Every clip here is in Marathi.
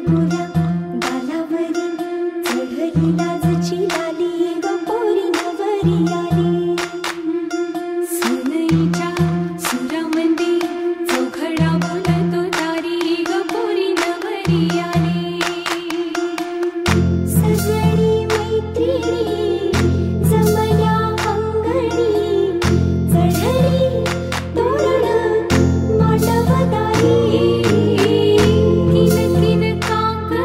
गोऱ्या गालावरी चढली लाजची लाली ग पोरी नवरी आली सनईच्या सुरामंदी चौघडा बोलतो तारी ग पोरी नवरी आली सजनी मैत्रिणी जमल्या अंगणी चढली तोरण मांडवदारी किन किन काकडी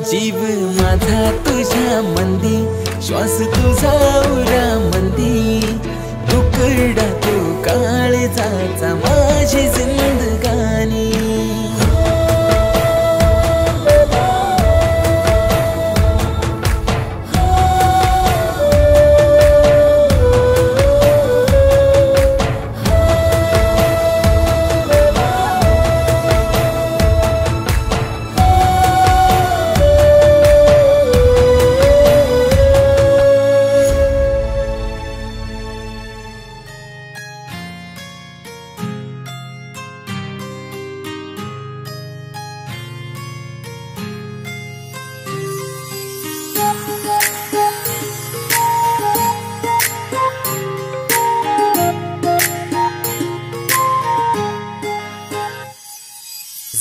जीव माझा तुझ्या मंदी, श्वास तुझा उरा मंदी, तुकडा तो काळजाचा माझी जिंदगानी.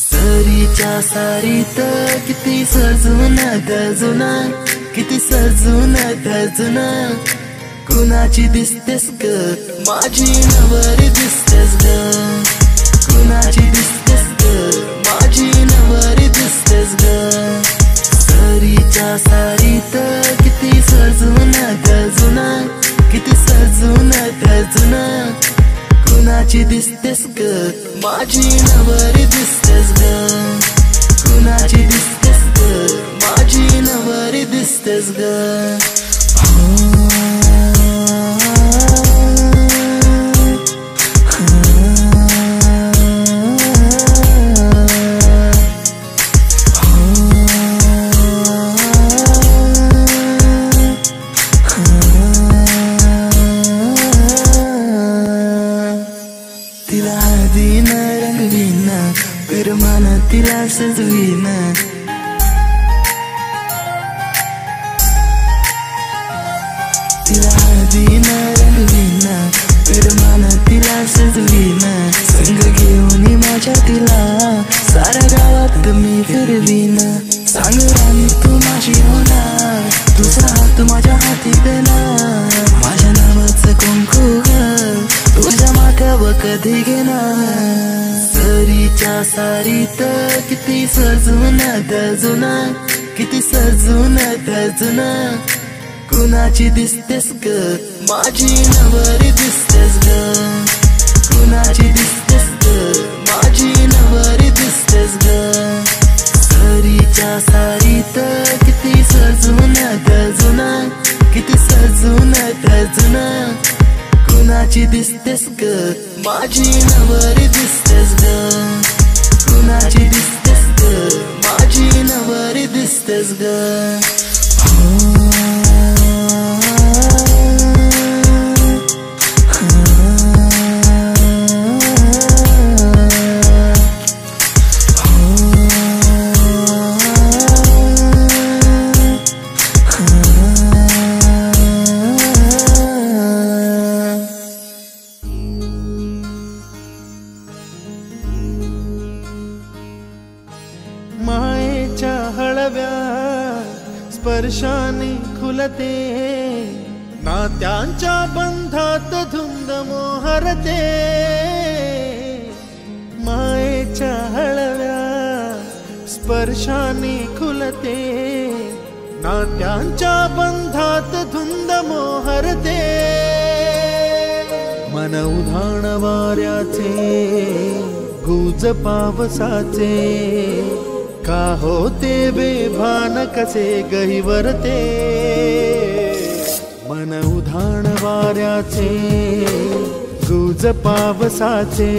सरीच्या सारीत किती सजून गजुना, किती सजून गजुना, कुणाची दिसतेस ग माझी नवरी दिसतेस ग, कुणाची दिसतेस ग माझी नवरी दिसतेस ग. सरीच्या सारीत किती सजून गजुना, किती सजून गजुना, कुणाची दिसतेस ग माझी नवरी दिसतेस ग, कुणाची दिसतेस ग माझी नवरी दिसतेस ग. तिला हळदीन रंगवीन, पिरमान तिला सजवीन, तिला हळदीन रंगवीन, पिरमान तिला सजवीन, संग घेऊन माझ्या तिला साऱ्या गावात मी फिरवीन. सांग राणी तू माझी होणार, तुझा हात माझ्या हाती देणार, माझ्या नावाचं कुंकू ग तुझ्या माथ्यावर कधी घेणार. सरीच्या सारीत किती सजून गजुना, किती सजून गजुना, कुणाची दिसतेस ग माझी नवरी दिसतेस ग, कुणाची दिसतेस ग माझी नवरी दिसतेस ग. सरीच्या सारीत किती सजून गजुना, किती सजून गजुना, कुणाची दिसतेस ग माझी नवरी दिसतेस ग, कुणाची दिसतेस ग माझी नवरी दिसतेस ग. मायेच्या हळव्या स्पर्शाने खुलते, नात्यांच्या बंधात धुंद मोहरते. मायेच्या हळव्या स्पर्शाने खुलते, नात्यांच्या बंधात धुंद मोहरते. मन उधाण वाऱ्याचे, गुज पावसाचे, का होते बेभान कसे गहिवरते. मन उधाण वाऱ्याचे, गुज पावसाचे,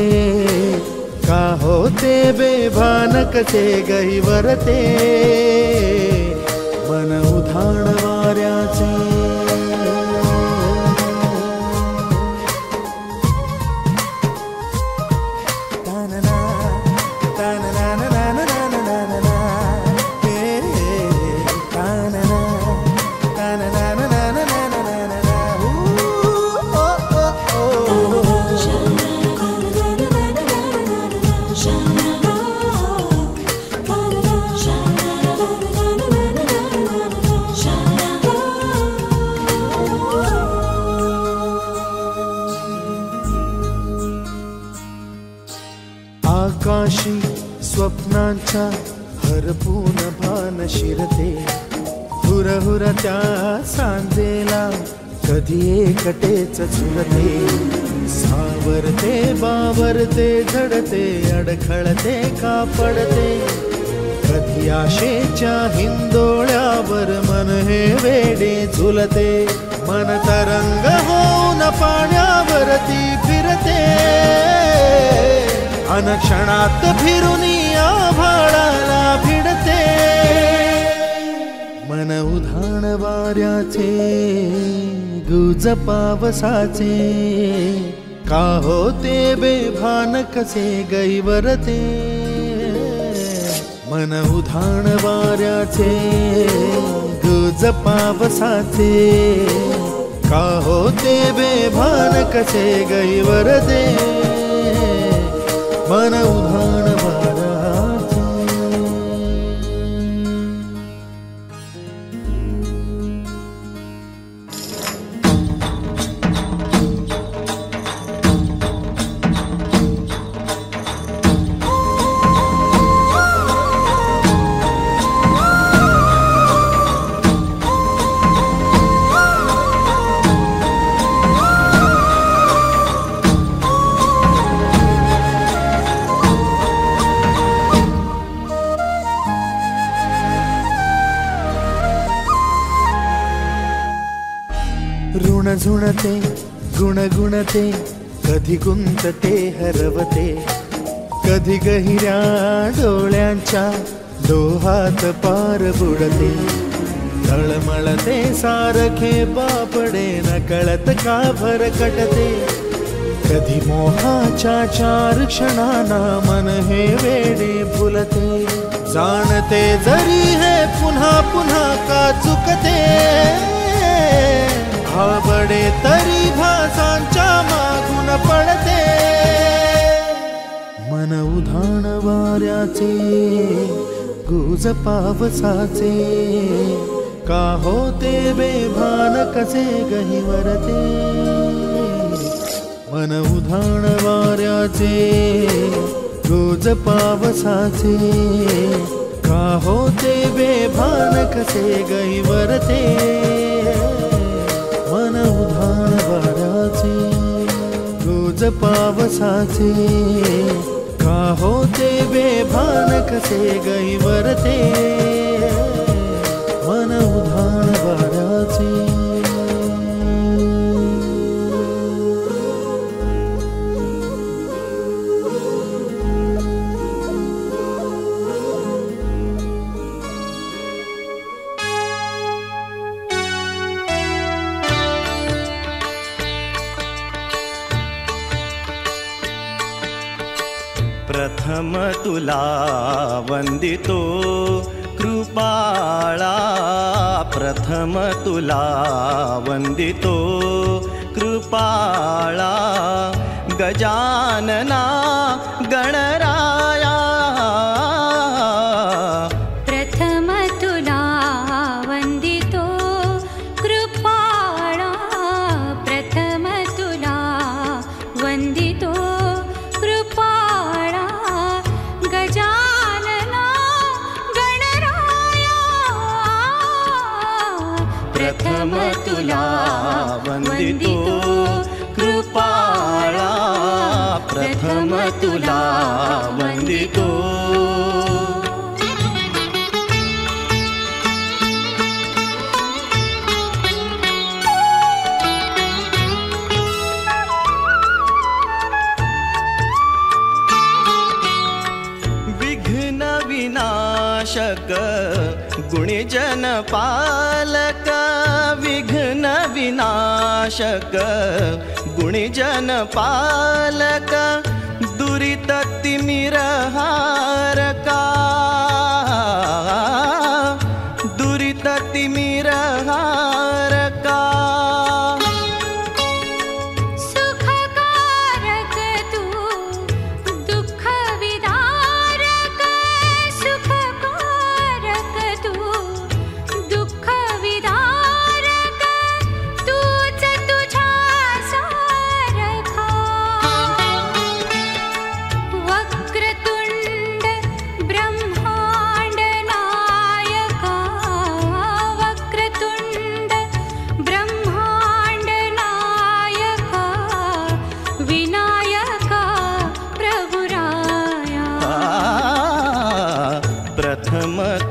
का होते बेभान कसे गहिवरते. मन उधाण वाऱ्याचे. आकाशी स्वप्नांच्या हरपून भान शिरते, हुरहुर त्या सांजेला कधी एकटेच झुलते, सावरते बावरते झडते अडखळते का पडते, कधी आशेच्या हिंदोळ्यावर मन हे वेडे झुलते, मन तरंग होऊन पाण्यावरती फिरते, अनक्षणात फिरून आभाळाला भिडते, मन उधाण वाऱ्याचे गुज पावसाचे, का होते बेभान कसे गैवरते, मन उधाण वाऱ्याचे गुज पावसाचे, का होते बेभान कसे गैवरते, मन उधाण वाऱ्याचे. ऋण झुणते गुणगुणते, कधी गुंतते हरवते, कधी गहिऱ्या डोळ्यांच्या डोहात पार बुडते, तळमळते सारखे बापडे नकळत का भरकटते, कधी मोहाच्या चार क्षणांना मन हे वेडे भुलते, जाणते जरी हे पुन्हा पुन्हा का चुकते, आवडे तरी भासांच्या मागून पडते, मन उधाण वाऱ्याचे गुज पावसाचे, का होते बेभान कसे गहिवरते, मन उधाण वाऱ्याचे गुज पावसाचे, का होते बेभान कसे गहिवरते, मन उधाण वाऱ्याचे गुज पावसाचे, का होते बेभान कसे गैवरते, मन उधाण वाऱ्याचे. प्रथम तुला वंदितो कृपाळा, प्रथम तुला वंदितो कृपाळा, गजानना गणराया, प्रथम तुला वंदितो कृपाळा, प्रथम तुला वंदितो कृपाळा, गजानना गणराया, प्रथम तुला वंदितो कृपाळा, प्रथम तुला वंदितो. विघ्न विनाशक गुणजन पालक, विघ्न विनाशक गुणजन पालक, दुरित तिमिरहारका, दुरित तिमिरहारका, सुखकारक तू दुःख विदारक, सुखकारक तू दुःख विदारक, तूच तुझ्या सारखा, वक्रतुंड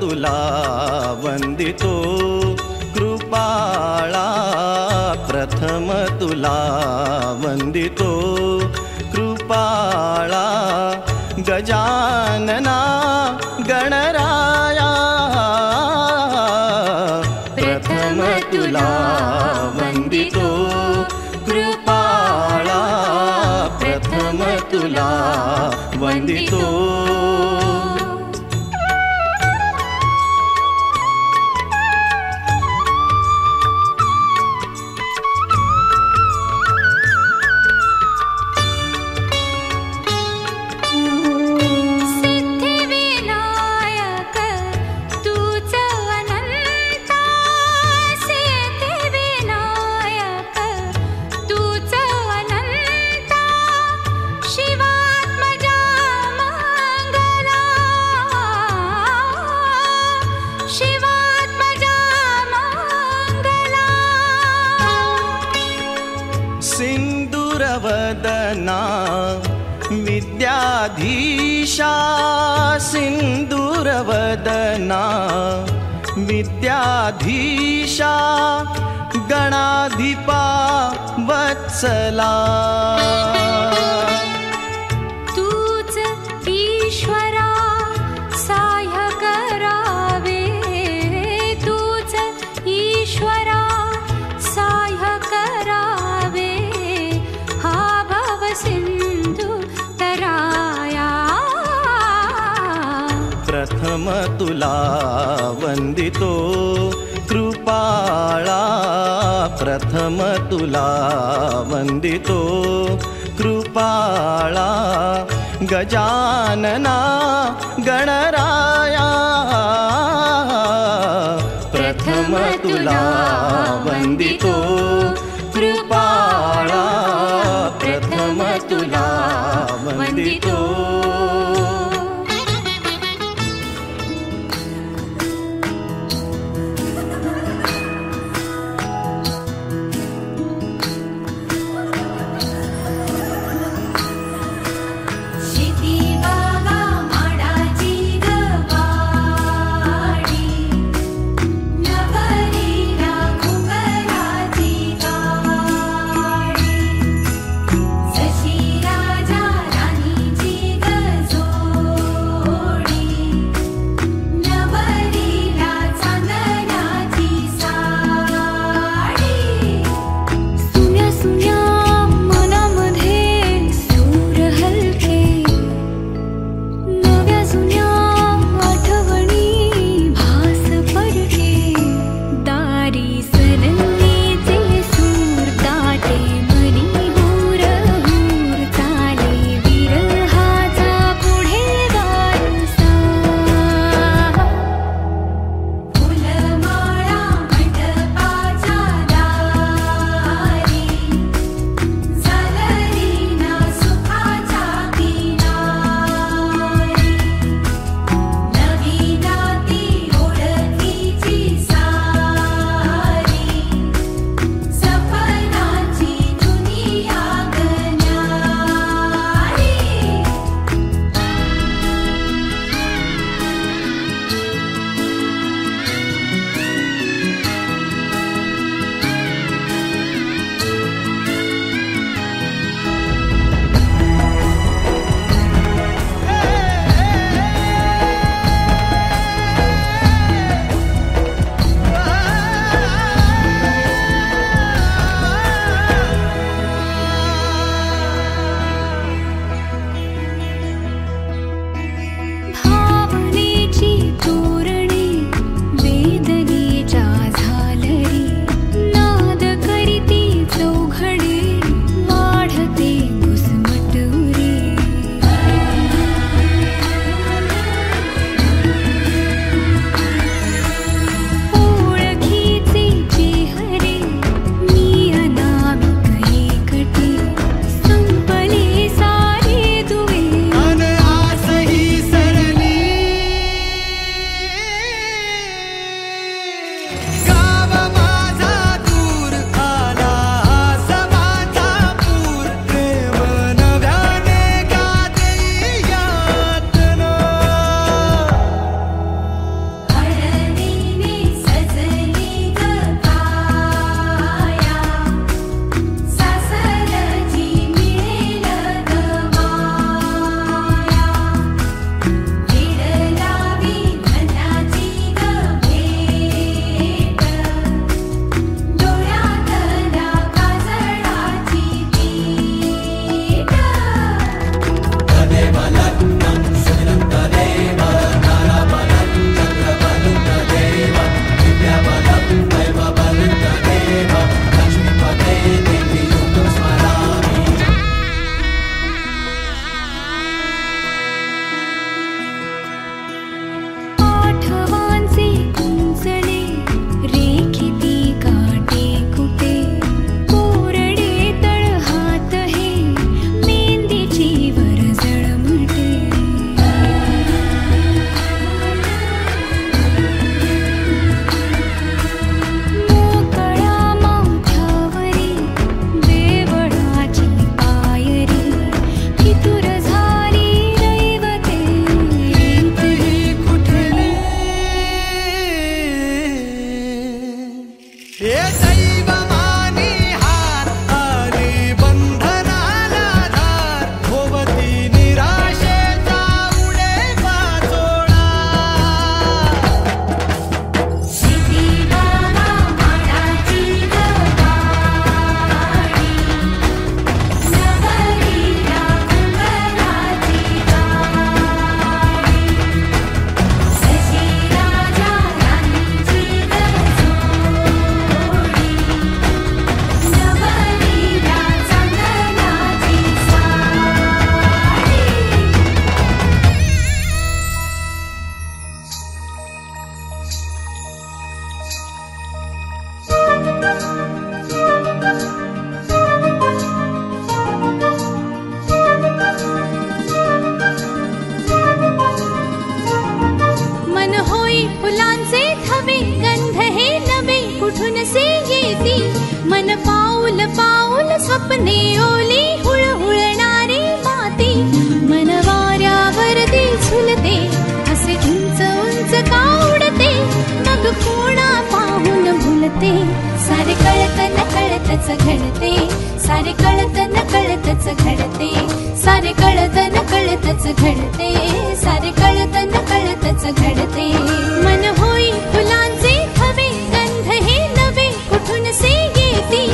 तुला वंदितो कृपाळा प्रथम तुला वंदितो कृपाळा गजानना गणराया प्रथम तुला वंदितो कृपाळा प्रथम तुला वंदितो सिंदूरवदना विद्याधीशा सिंदूरवदना विद्याधीशा गणाधिपा वत्सला तूच ईश्वरा सहाय्य करावे तूच ईश्वरा सहाय्य करावे हा भव सिंधू तराया प्रथम तुला वंदितो कृपाळा प्रथम तुला वंदितो कृपाळा गजानना गणराया प्रथम तुला वंदितो कृपाळा प्रथम तुला वंदितो राजा राणी जी स्वप्ने ओली हुळहुळणारी माती मन वाऱ्यावरती झुलते असे उंच उंच का उडते मग कोणा पाहून भुलते सारे कळत न कळतच घडते सारे कळत न कळतच घडते सारे कळत न कळतच घडते सारे कळत न कळतच घडते मन होई फुलांचे हवे गंध हे नवे कुठून से येती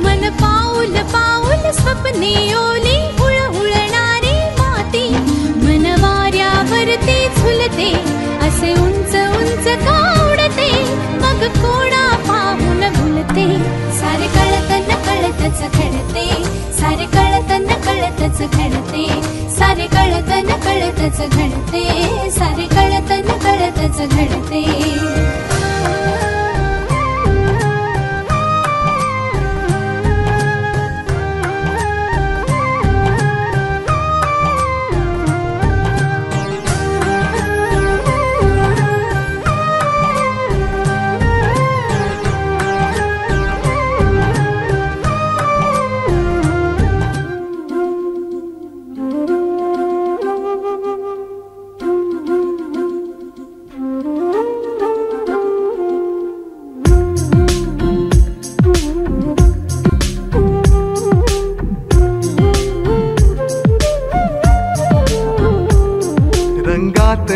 मन पाऊल पाऊल स्वप्ने ओली हुळहुळणारी माती मन वाऱ्यावरती झुलते असे उंच उंच का उडते मग कोणा पाहून भुलते सारे कळत न कळतच घडते सारे कळत न कळतच घडते सारे कळत न कळतच घडते सारे कळत न कळतच घडते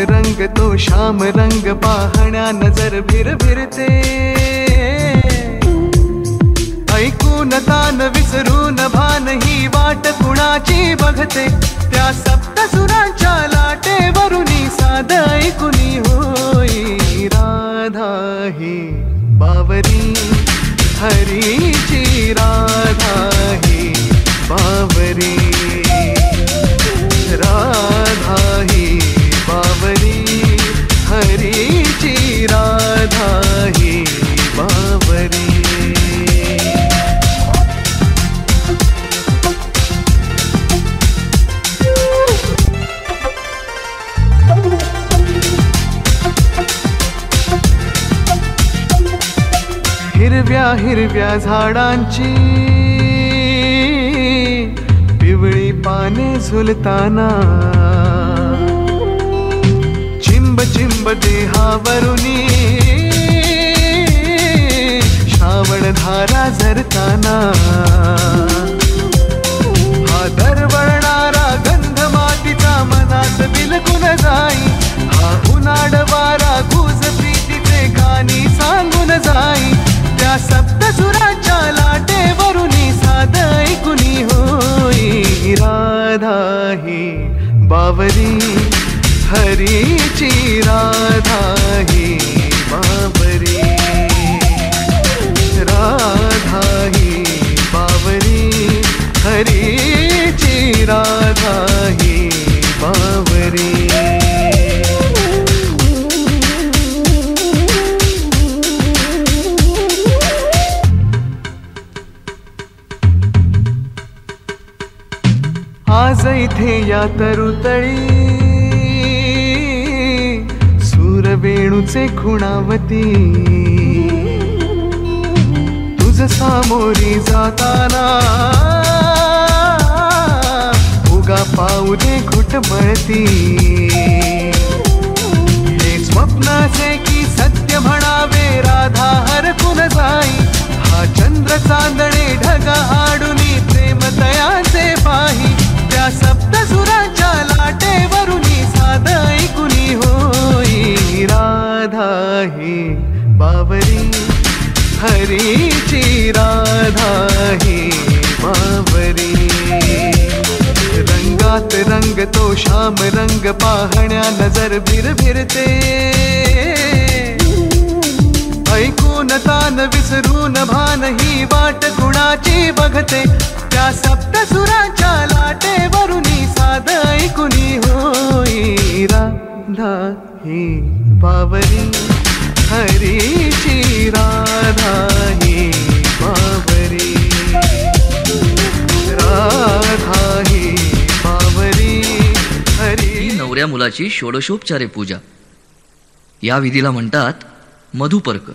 रंग तो श्याम रंग पाहण्या नजर भिरभिरते ऐकून तान विसरून भान ही वाट कुणाची बघते त्या सप्तसुरांच्या लाटेवरुनी साध ऐकुनी होई राधा ही बावरी हरीची राधा ही बावरी राधा ही बावरी हरीची राधा ही बावरी हिरव्या हिरव्या झाडांची पिवळी पाने झुलताना चिंब चिंब देहावरुनी श्रावण धारा झरताना हा दरवळणारा गंध मातीचा मनात बिलकुल जाई हा उन्हाळ वारा गुज प्रीतीचे गाणी सांगून जाई त्या सप्तसुराच्या लाटेवरुनी साध ऐकुनी होई राधा ही बावरी हरीची राधा ही बावरी राधा ही बावरी हरीची राधा ही बावरी आज इथे या तरुतळी सूरवेणूचे खुणावती तुझ सामोरी जाताना उगा पाऊले घुटमळती हे स्वप्नाचे की सत्य म्हणावे राधा हरकून जाई हा चंद्र चांदणे ढग आडुनी प्रेम तयाचे पाही त्या सप्तसुराच्या लाटेवरुनी साध ऐकुनी होई राधा ही बावरी हरीची राधा ही बावरी रंगात रंग तो श्याम रंग पाहण्या नजर भिरभिरते ऐकून तान विसरून भान ही वाट कुणाची बघते त्या सप्तसुराच्या लाटेवरुनी साध ऐकुनी होई राधा ही बावरी हरीची राधा ही बावरी राधा ही बावरी हरी. नवऱ्या मुलाची षोडशोपचारे पूजा या विधीला म्हणतात मधुपर्क.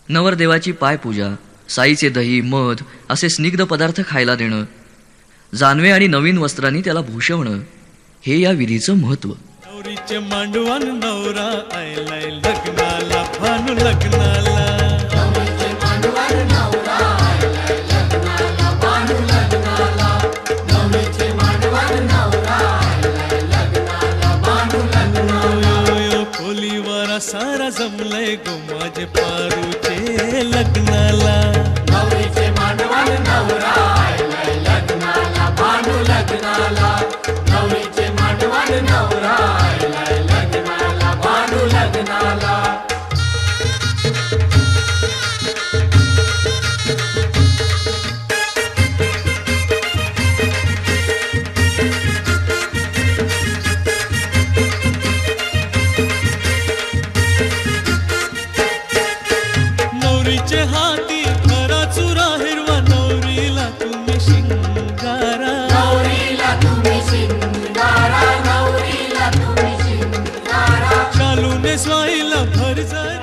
नवरदेवाची पायपूजा, साईचे दही मध असे स्निग्ध पदार्थ खायला देणं, जानवे आणि नवीन वस्त्रांनी त्याला भूषवणं, हे या विधीचं महत्व. नवरीचे मांडवान नवरा आयलाय लग्नाला, भानू लग्नाला. खोलीवर सारा जमलंय गो माझे पारूचे लग्नाला. नवरीचे मांडवान नवरा आयलाय लग्नाला, भानू लग्नाला. नवरीचे मांडवान नवरा आयलाय लग्नाला, भानू लग्नाला. नवरीचे हाती खरा चुरा हिरवा, नवरीला तुम्ही शिंगारा. नवरीला तुम्ही शिंगारा, नवरीला तुम्ही शिंगारा. शालूने स्वाईला भरजारी.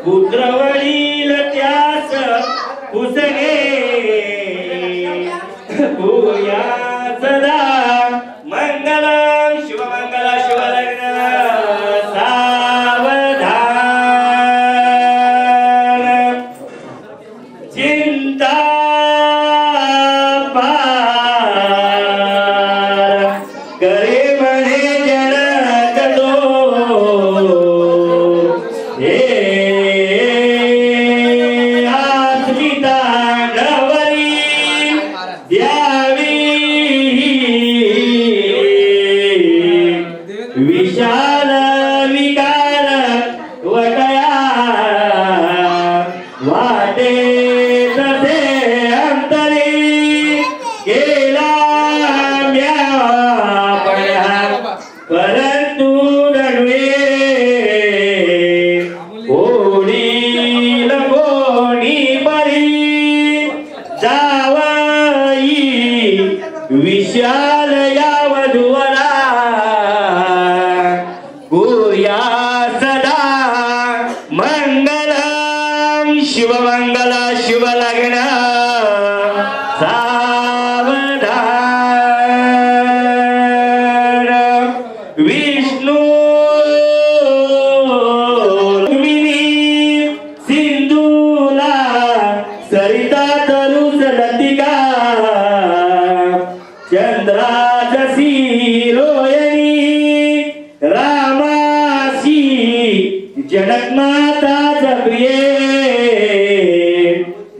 पुत्रवडील त्यास पुसणे करूया सदा मंगलम शिवमंगल शुभ लग्न सावधान विष्णू सिंधूला सरिता तरू लतिका चंद्रा जसी रोयणी रामासी जनकमाता जप्रिये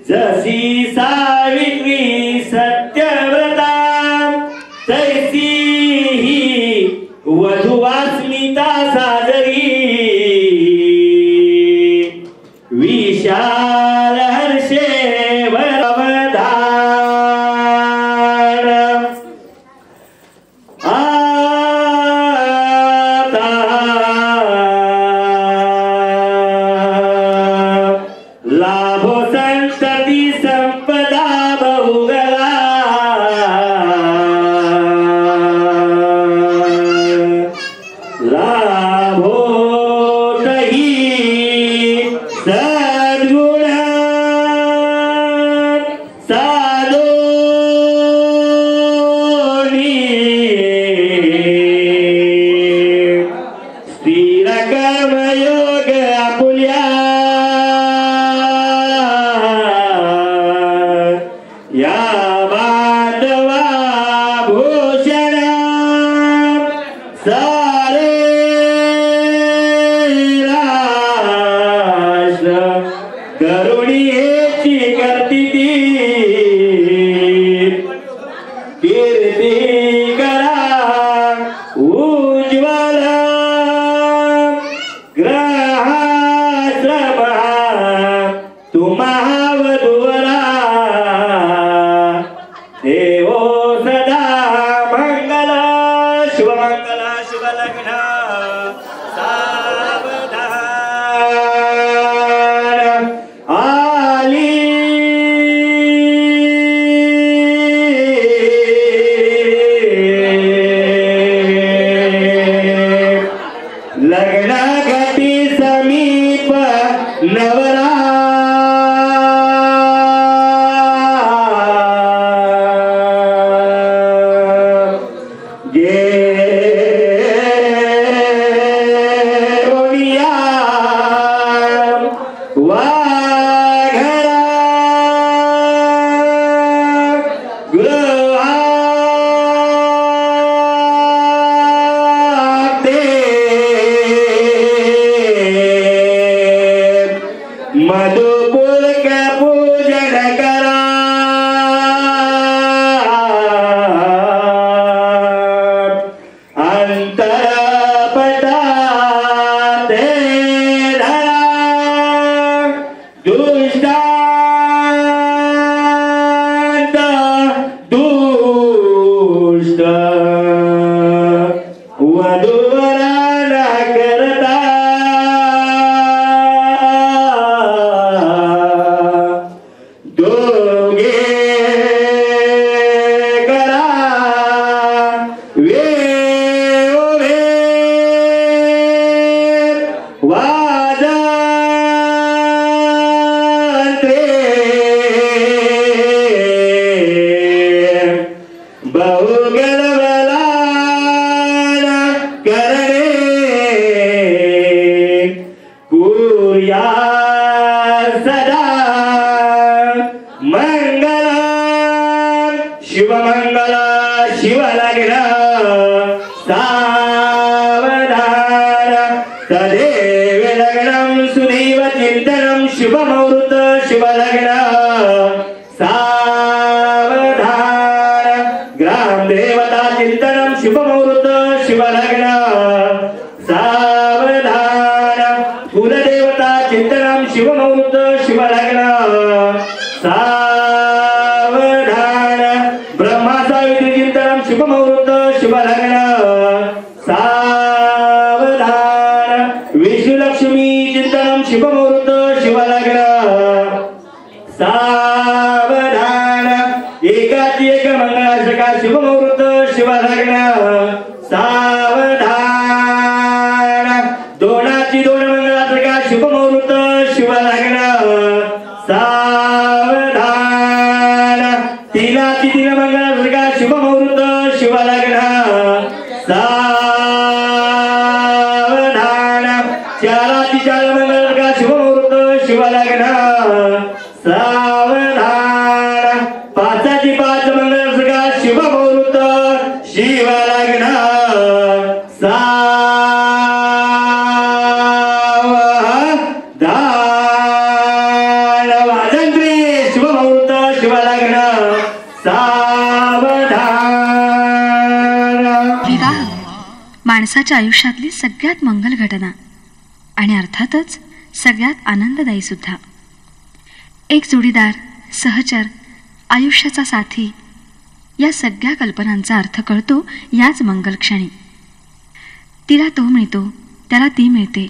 जसी सावित्री सत्यव्रता तैसी ही वधुवास्मिता सादरी विशाल हर्षे वरवधान आता लाभो संतती संपदा बहुगला लाभो तही सद्गुण साधोनी स्थिर कर्मयोग आपुल्या या बांधवा भूषण सारे राष्ट्र करुणी हेची करती ती कीर्ती करा उज्ज्वल ग्रहाश्रम तुम्हा वधूवरा देवो सदा मंगल शुभमंगल शुभ लग्न सावधान आली लग्न घटी समीप नवरा गेरोनिया वाघरा गृहाते मधुपुलक पूजन करा अंतरपटाते धरा दुष्टांत दुष्ट वधूवरा न करता दोघे करा वेओवे वाजंत्रे बहुगलबलान करणे कुर्या सदा मंगल शिवमंगल शिव लग्न सावधान तदेव लग्नं सुदैव चिंतनं शुभमुहूर्त शुभ लग्न सावधान ग्राम देवता चिंतनं शुभमुहूर्त शुभ लग्न सावधान कुलदेवता चिंतनं शुभमुहूर्त शुभ लग्न सावधान ब्रह्मा सावित्री चिंतनं शुभमुहूर्त शुभ लग्न सावधान विष्णु लक्ष्मी चिंतनं शुभमुहूर्त शुभ लग्न सावधान एकाची एक मंगळाष्टका शुभमुहूर्त शुभ लग्न सावधान चाराची चार मंगल का शुभमुहूर्त शिव लग्न सावधान पाचाची पाच मंगल का शुभमुहूर्त शिव लग्न सावधान वाजंत्री शुभमुहूर्त शिव लग्न सावधान. विवाह माणसाच्या आयुष्यातली सगळ्यात मंगल घटना आणि अर्थातच सगळ्यात आनंददायी सुद्धा. एक जोडीदार, सहचर, आयुष्याचा साथी या सगळ्या कल्पनांचा अर्थ कळतो याच मंगलक्षणी. तिला तो मिळतो, त्याला ती मिळते.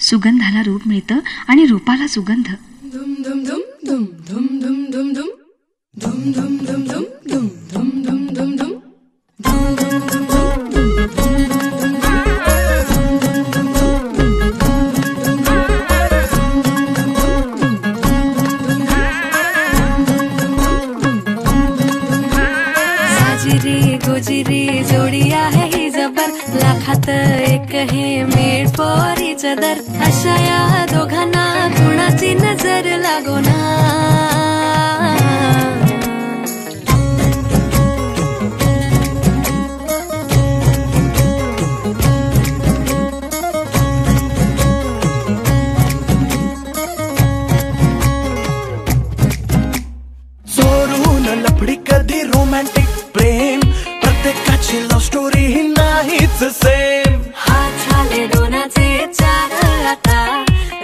सुगंधाला रूप मिळतं आणि रूपाला सुगंध. धुम धुम धुम धुम धुम धुम धुम धुम धुम धुम धुम धुम धुम धुम धुम धुम धुम गोजिरी जोडी आहे ही जबर, लाखात एक हे मेड फॉर इच अदर. अशा या दोघांना कुणाची नजर लागो ना. चोरून लफडी कधी रोमॅन्टिक प्रेम, प्रत्येकाची लव्ह स्टोरी ही नाहीच सेम. हात झाले दोनाचे चार आता,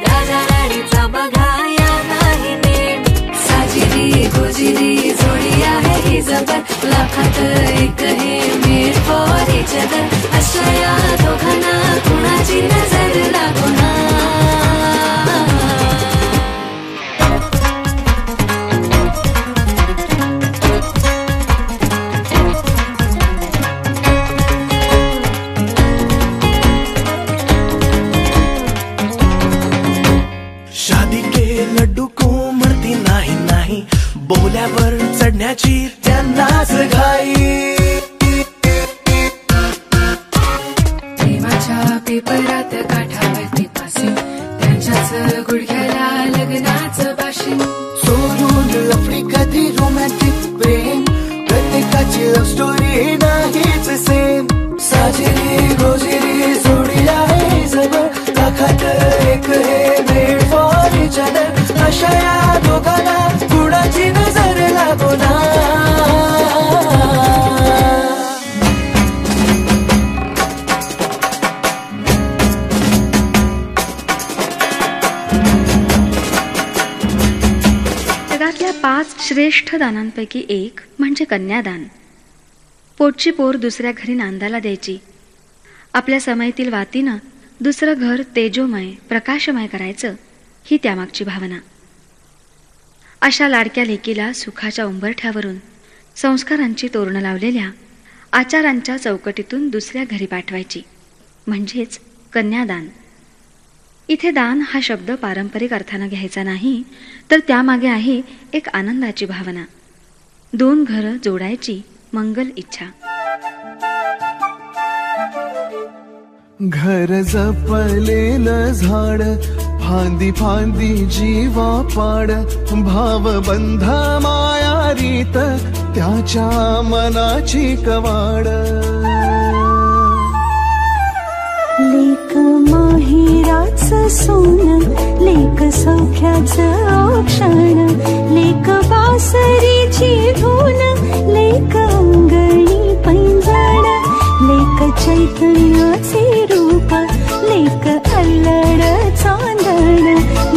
राजा राणीचा बघा या नाही नेम. साजिरी गोजिरी जोडी आहे ही जबर, लाखात एक हे मेड फॉर इच अदर. अशा या दोघांना कुणाची नजर लागो ना. बोल्यावर चढण्याची त्यांनाच घाई. प्रेमाच्या पेपरात काठावरती पासी, त्यांच्याच गुडघ्याला लग्नाचं भाषण. सोडून लफडी कधी रोमॅन्टिक प्रेम, प्रत्येकाची लव्ह स्टोरी नाहीच सेम. साजिरी गोजिरी जोडी आहे जबर, लाखात एक हे मेड फॉर इच अदर. अशा या दोघांना कुणाची नजर लागो ना. जगातल्या 5 श्रेष्ठ दानांपैकी एक म्हणजे कन्यादान. पोटची पोर दुसऱ्या घरी नांदाला द्यायची. आपल्या समयीतील वातीनं दुसरं घर तेजोमय प्रकाशमय करायचं, ही त्यामागची भावना. अशा लाडक्या लेकीला सुखाच्या उंबरठ्यावरून संस्कारांची तोरणं लावलेल्या आचारांच्या चौकटीतून दुसऱ्या घरी पाठवायची, म्हणजेच कन्यादान. इथे दान हा शब्द पारंपरिक अर्थानं घ्यायचा नाही, तर त्यामागे आहे एक आनंदाची भावना. 2 घरं जोडायची मंगल इच्छा. घर जपलेलं झाड, फांदी फांदी जीवा पाड. भावबंध माया रीत त्याच्या मनाची कवाड. लेक माहिराचं सोनं, लेक सौख्याचं औक्षण. लेक बासरीची धून, लेक अंगणी पैंजण. लेक चैतन्याचे रूप, लेक अल्लड चांदण.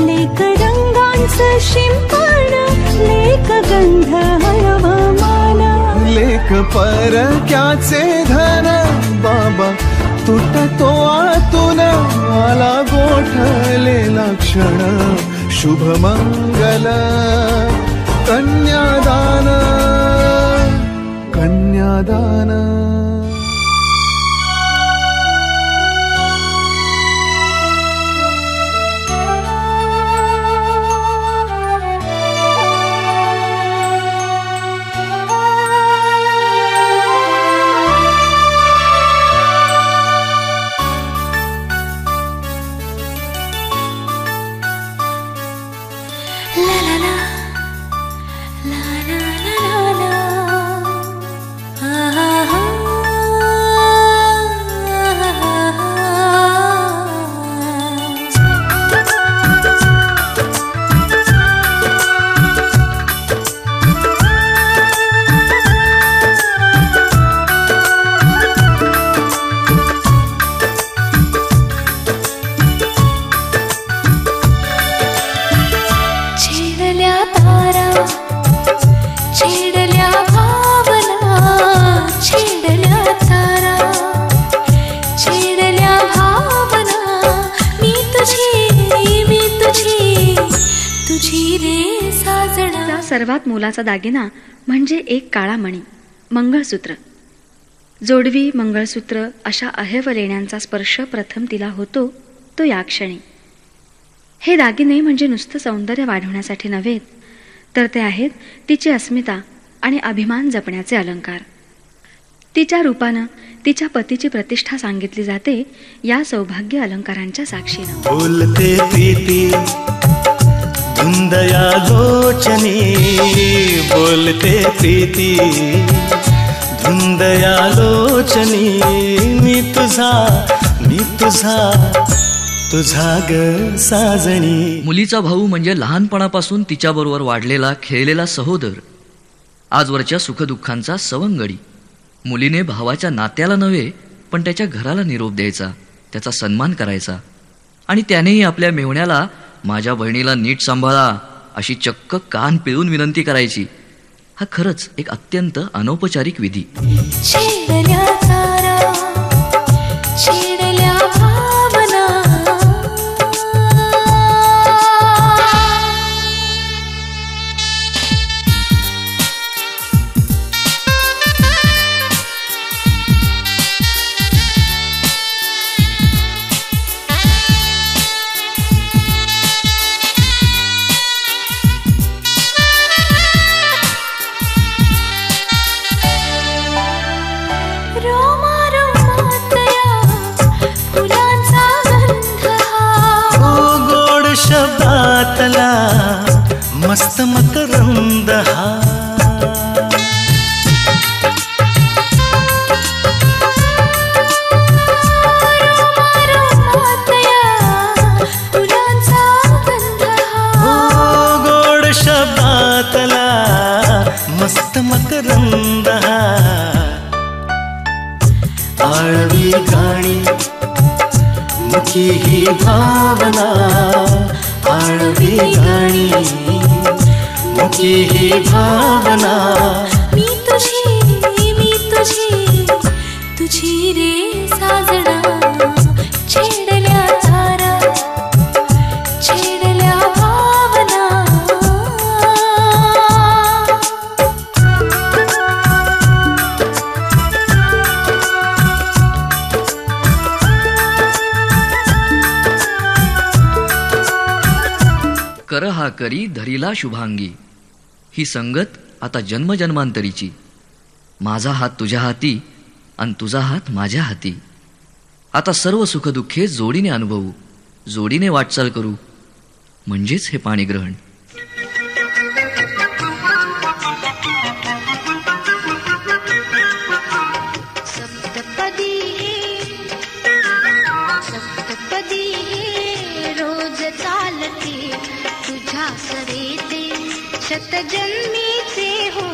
लेक रंगांचं शिंपण, लेक गंध हळवमान. लेक परक्याचे धन, बाबा तुटतो आतून. आला गोठलेला क्षण, शुभ मंगल कन्यादान. कन्यादान. सर्वात मोलाचा दागिना म्हणजे एक काळा मणी, मंगळसूत्र. जोडवी, मंगळसूत्र अशा अहेव लेण्यांचा स्पर्श प्रथम तिला होतो तो या क्षणी. हे दागिने म्हणजे नुसतं सौंदर्य वाढवण्यासाठी नव्हे, तर ते आहेत तिची अस्मिता आणि अभिमान जपण्याचे अलंकार. तिच्या रूपानं तिच्या पतीची प्रतिष्ठा सांगितली जाते या सौभाग्य अलंकारांच्या साक्षीनं. बोलते प्रीती धुंदया लोचनी, बोलते प्रीती धुंदया लोचनी, मी तुझा तुझा ग साजणी. मुलीचा भाऊ म्हणजे लहानपणापासून तिच्याबरोबर वाढलेला खेळलेला सहोदर, आजवरच्या सुखदुःखांचा सवंगडी. मुलीने भावाच्या नात्याला नव्हे पण त्याच्या घराला निरोप द्यायचा, त्याचा सन्मान करायचा आणि त्यानेही आपल्या मेव्हण्याला माझ्या बहिणीला नीट सांभाळा अशी चक्क कान पिळून विनंती करायची. हा खरंच एक अत्यंत अनौपचारिक विधी. मस्त मकरंद हा, गोड शब्दातला मस्त मकरंद हा. आळवी गाणी मुखी ही भावना, आळवी गाणी मुखी ही भावना. मी तुझी रे साजना, छेडल्या तारा, छेडल्या भावना. कर हा करी धरिला शुभांगी, ही संगत आता जन्मजन्मांतरीची. माझा हात तुझ्या हाती आणि तुझा हात माझ्या हाती. आता सर्व सुखदुःखे जोडीने अनुभवू, जोडीने वाटचाल करू, म्हणजेच हे पाणीग्रहण. शतजन्मीचे हो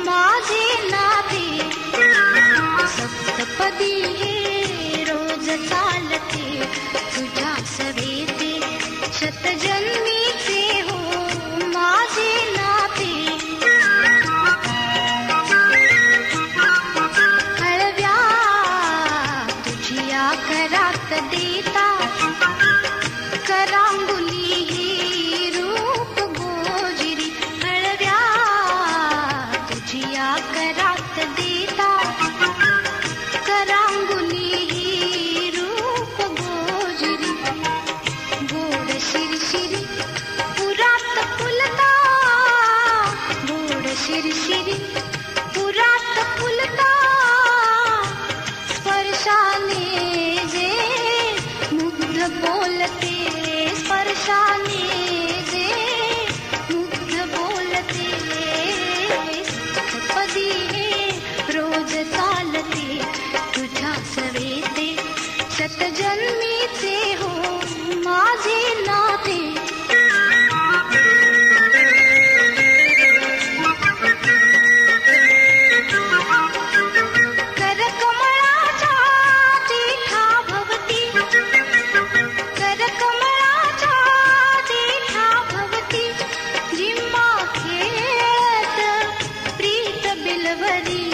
माझे नाते, सप्तपदी हे रोज चालते तुझ्या सवेते. शतजन्मीचे हो माझे नाते, हळव्या तुझ्या घरात देता करांगुली ही रूप गोजिरी. करात देता करांगुली ही रूप गोजिरी. गोड शिरशिरी पुरात फुलता, गोड शिरशिरी पुरात फुलता. स्पर्शाने जे मुग्ध बोलते, स्पर्शाने जे मुग्ध बोलते. रोज चालते तुझ्या सवेते, शतजन्मीचे हो माझे नाते. करकमळाच्या देठा भवती, करकमळाच्या देठा भवती. जिम्मा खेळत प्रीत बिलवरी,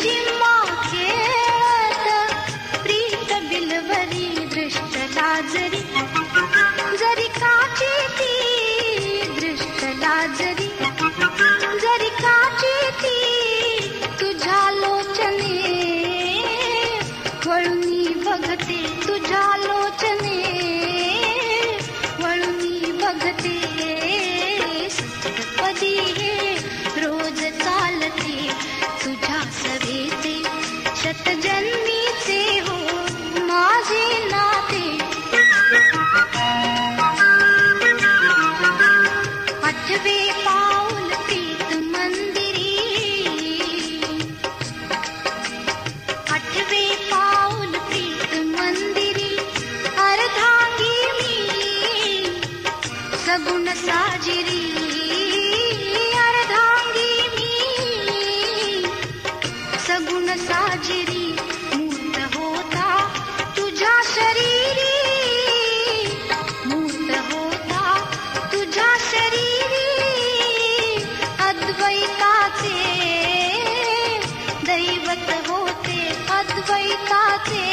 जिम्मा खेळत प्रीत बिलवरी. दृष्ट लाजरी जरी काची ती दृष्ट लाजरी. सप्तपदी हे रोज चालते तुझ्या सवेते शतजन्मीचे हो माझे नाते. आठवे पाऊल प्रीत मंदिरी, आठवे पाऊल प्रीत मंदिरी अर्धांगी मी सगुण साजिरी, अर्धांगी मी सगुण साजिरी. मूर्त होता तुझ्या शरीरी, मूर्त होता तुझ्या शरीरी अद्वैताचे दैवत होते, अद्वैताचे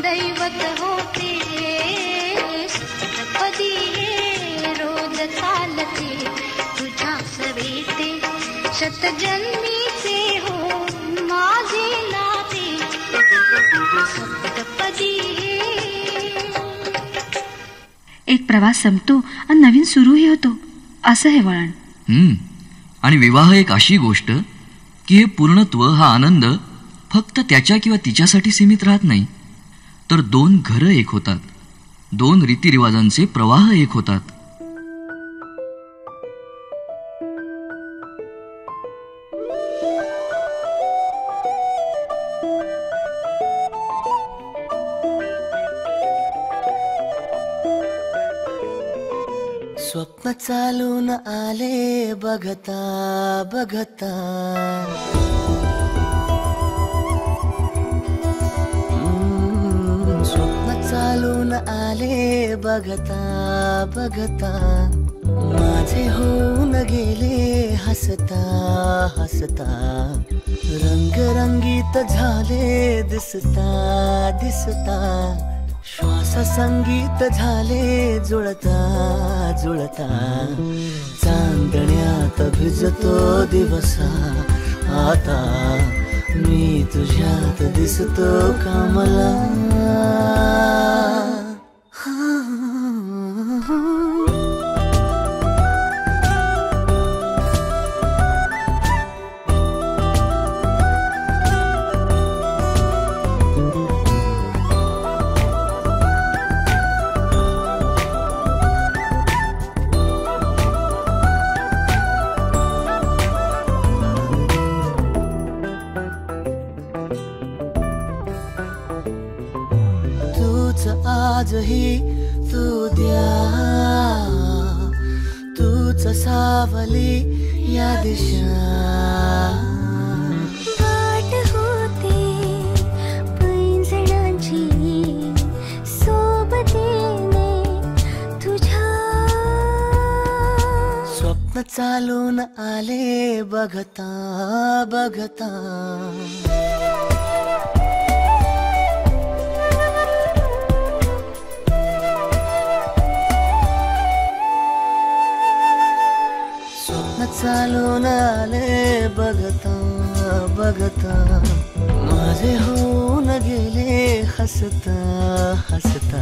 दैवत होते. सप्तपदी हे रोज चालते तुझ्या सवेते शतजन्मीचे हो माझे नाते. सप्तपदी एक प्रवास संपतो आणि नवीन सुरूही होतो, असं हे वळण. आणि विवाह एक अशी गोष्ट की हे पूर्णत्व, हा आनंद फक्त त्याच्या किंवा तिच्यासाठी सीमित राहत नाही, तर दोन घरं एक होतात, दोन रीतिरिवाजांचे प्रवाह एक होतात. स्वप्न चालून आले बघता बघता, स्वप्न चालून आले बघता बघता, माझे होऊन गेले हसता हसता. रंगरंगीत झाले दिसता दिसता, श्वास संगीत झाले जुळता जुळता. चांदण्यात भिजतो दिवसा आता, मी तुझ्यात दिसतो कामला. आजही तू द्या, तूच सावली या दिशा. वाट होते पैंजणांची सोबतीने तुझ्या. स्वप्न चालून आले बघता बघता, चालून आले बघता बघता. माझे होऊन गेले हसता हसता.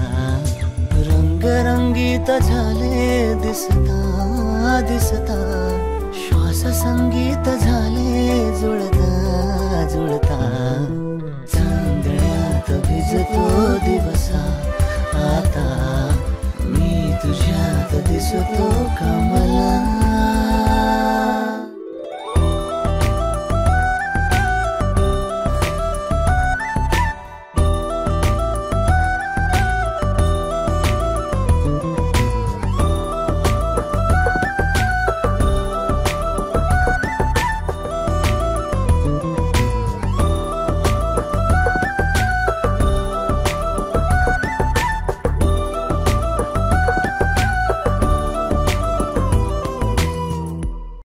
रंगरंगीत झाले दिसता दिसता. श्वास संगीत झाले जुळता जुळता. चांदण्यात भिजतो दिवसा